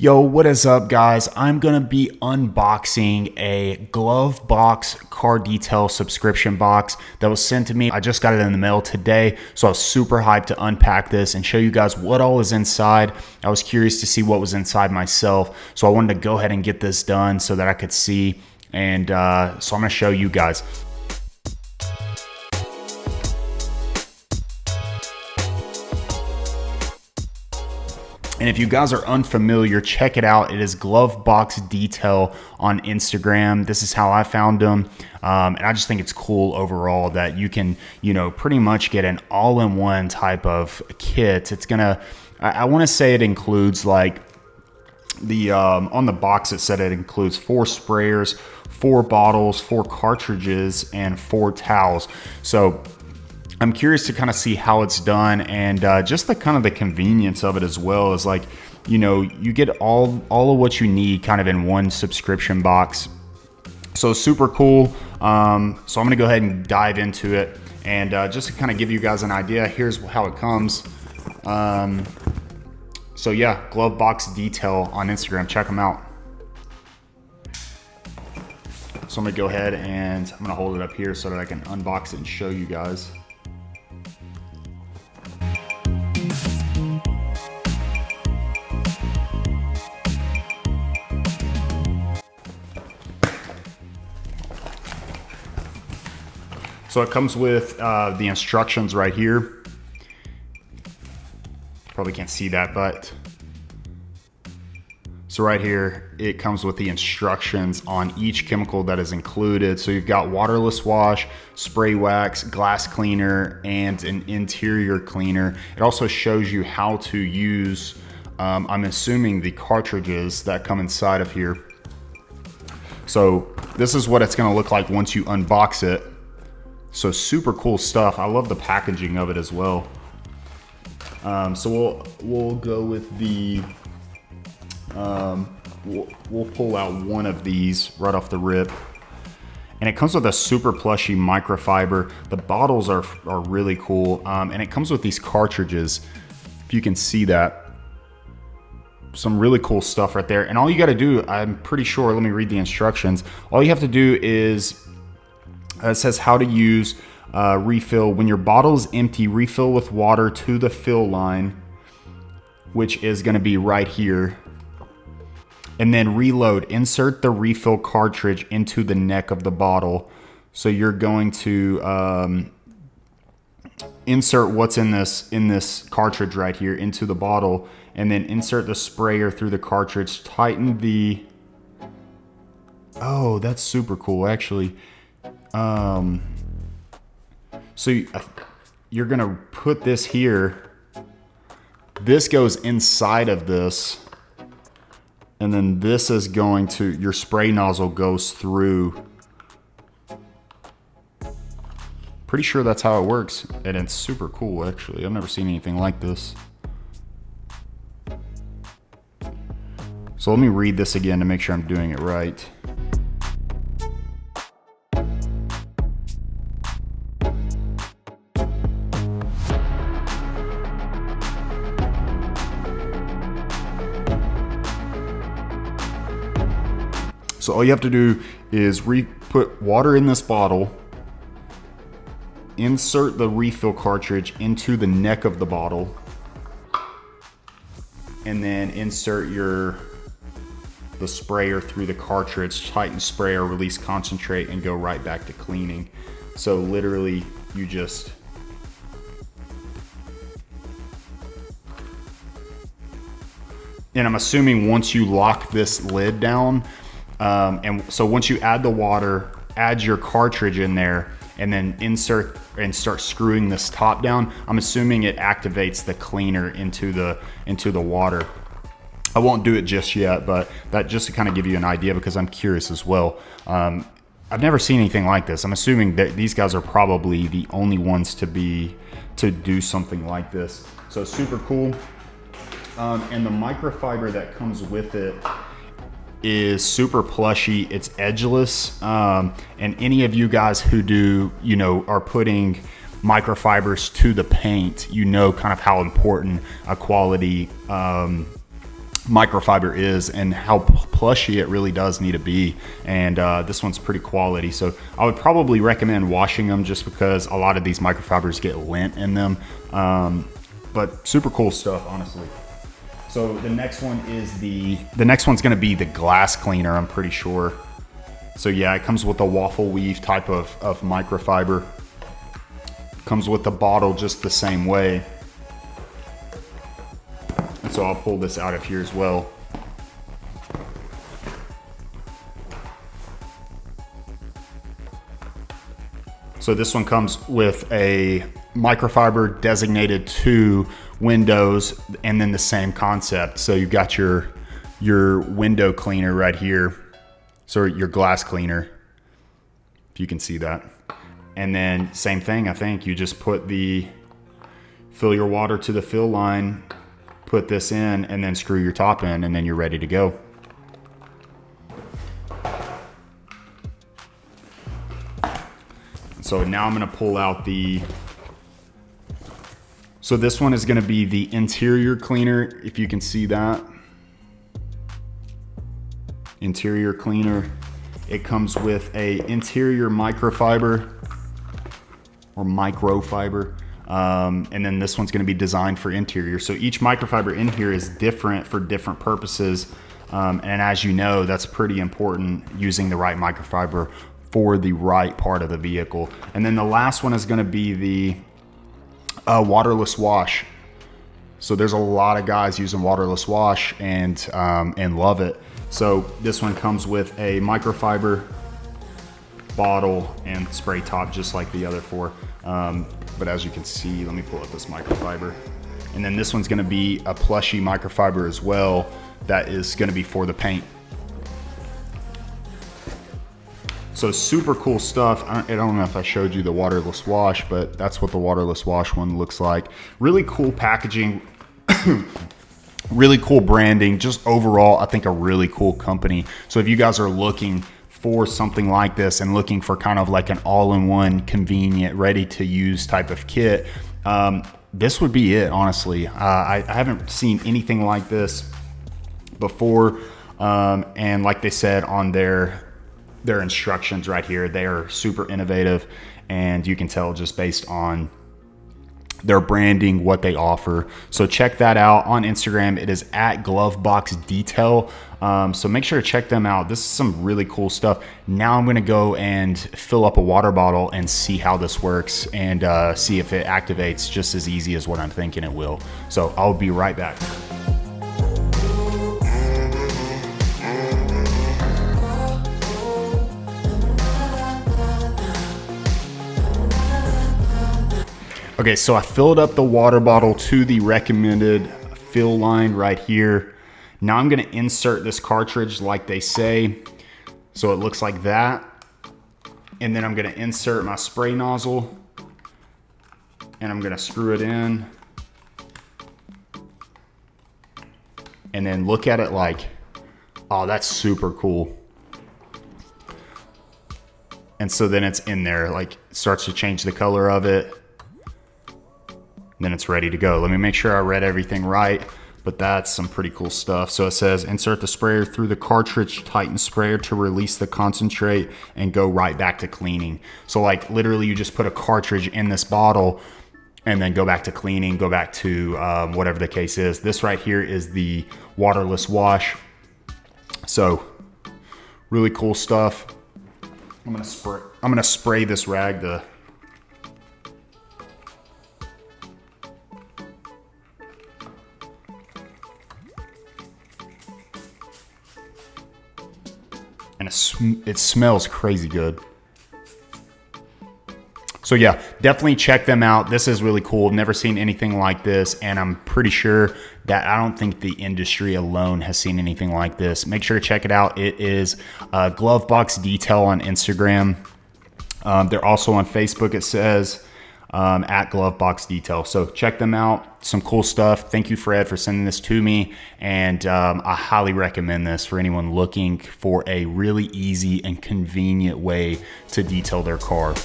Yo, what is up, guys? I'm gonna be unboxing a GloveBox car detail subscription box that was sent to me. I just got it in the mail today, so I was super hyped to unpack this and show you guys what all is inside. I was curious to see what was inside myself, so I wanted to go ahead and get this done so that I could see, and so I'm gonna show you guys. And if you guys are unfamiliar, check it out. It is GloveBox Detail on Instagram. This is how I found them. And I just think it's cool overall that you can, pretty much get an all-in-one type of kit. It's gonna, I want to say it includes like the, on the box it said it includes 4 sprayers, 4 bottles, 4 cartridges, and 4 towels. So I'm curious to kind of see how it's done, and just the kind of the convenience of it as well is like, you get all of what you need kind of in one subscription box. So super cool. So I'm gonna go ahead and dive into it, and just to kind of give you guys an idea, here's how it comes. So yeah, GloveBox Detail on Instagram, check them out. So I'm gonna go ahead and I'm gonna hold it up here so that I can unbox it and show you guys. So it comes with the instructions right here. Probably can't see that, but so right here, it comes with the instructions on each chemical that is included. So you've got waterless wash, spray wax, glass cleaner, and an interior cleaner. It also shows you how to use, I'm assuming, the cartridges that come inside of here. So this is what it's gonna look like once you unbox it. So super cool stuff. I love the packaging of it as well. So we'll go with the, we'll pull out one of these right off the rip. And it comes with a super plushy microfiber. The bottles are really cool. And it comes with these cartridges, if you can see that. Some really cool stuff right there. And all you gotta do, I'm pretty sure, let me read the instructions. All you have to do is, it says how to use refill. When your bottle is empty, refill with water to the fill line, which is going to be right here. And then reload. Insert the refill cartridge into the neck of the bottle. So you're going to insert what's in this cartridge right here into the bottle, and then insert the sprayer through the cartridge. Tighten the... Oh, that's super cool, actually. So you're gonna put this here. This goes inside of this, and then this is going to, your spray nozzle goes through. Pretty sure that's how it works, and it's super cool, actually. I've never seen anything like this. So let me read this again to make sure I'm doing it right. So all you have to do is put water in this bottle, insert the refill cartridge into the neck of the bottle, and then insert the sprayer through the cartridge, tighten sprayer, release concentrate, and go right back to cleaning. So literally you just and I'm assuming once you lock this lid down, and so once you add the water, add your cartridge in there, and then insert and start screwing this top down, I'm assuming it activates the cleaner into the water. I won't do it just yet, but that just to kind of give you an idea, because I'm curious as well. I've never seen anything like this. I'm assuming that these guys are probably the only ones to do something like this. So super cool. And the microfiber that comes with it is super plushy. It's edgeless, and any of you guys who do, are putting microfibers to the paint, kind of how important a quality microfiber is and how plushy it really does need to be. And this one's pretty quality, so I would probably recommend washing them just because a lot of these microfibers get lint in them. But super cool stuff, honestly. So the next one is the next one's going to be the glass cleaner, I'm pretty sure. So yeah, it comes with a waffle weave type of microfiber. Comes with the bottle just the same way. And so I'll pull this out of here as well. So this one comes with a microfiber designated to windows, and then the same concept. So you've got your window cleaner right here. So your glass cleaner, if you can see that. And then same thing, I think you just fill your water to the fill line, put this in, and then screw your top in, and then you're ready to go. So now I'm gonna pull out so this one is gonna be the interior cleaner, if you can see that. Interior cleaner. It comes with a interior microfiber, and then this one's going to be designed for interior. So each microfiber in here is different for different purposes, and as you know, that's pretty important, using the right microfiber for the right part of the vehicle. And then the last one is going to be the waterless wash. So there's a lot of guys using waterless wash and love it. So this one comes with a microfiber bottle and spray top, just like the other four. But as you can see, let me pull up this microfiber. And then this one's gonna be a plushy microfiber as well, that is gonna be for the paint. So super cool stuff. I don't know if I showed you the waterless wash, but that's what the waterless wash one looks like. Really cool packaging, really cool branding. Just overall, I think a really cool company. So if you guys are looking for something like this and looking for kind of like an all-in-one, convenient, ready-to-use type of kit, this would be it, honestly. I haven't seen anything like this before, and like they said on their instructions right here, they are super innovative, and you can tell just based on their branding what they offer. So check that out on Instagram. It is at GloveBox Detail. So make sure to check them out. This is some really cool stuff. Now I'm gonna go and fill up a water bottle and see how this works, and see if it activates just as easy as what I'm thinking it will. So I'll be right back. Okay, so I filled up the water bottle to the recommended fill line right here. Now I'm gonna insert this cartridge like they say. So it looks like that. And then I'm gonna insert my spray nozzle, and I'm gonna screw it in. And then look at it like, oh, that's super cool. And so then it's in there, like it starts to change the color of it. Then it's ready to go. Let me make sure I read everything right, but that's some pretty cool stuff. So it says, insert the sprayer through the cartridge, tighten sprayer to release the concentrate, and go right back to cleaning. So like literally you just put a cartridge in this bottle and then go back to cleaning, go back to whatever the case is. This right here is the waterless wash. So really cool stuff. I'm gonna spray this rag and it smells crazy good. So yeah, definitely check them out. This is really cool. Never seen anything like this, and I'm pretty sure that I don't think the industry alone has seen anything like this. Make sure to check it out. It is GloveBox Detail on Instagram. They're also on Facebook, it says, at GloveBox Detail. So check them out. Some cool stuff. Thank you, Fred, for sending this to me. And I highly recommend this for anyone looking for a really easy and convenient way to detail their car.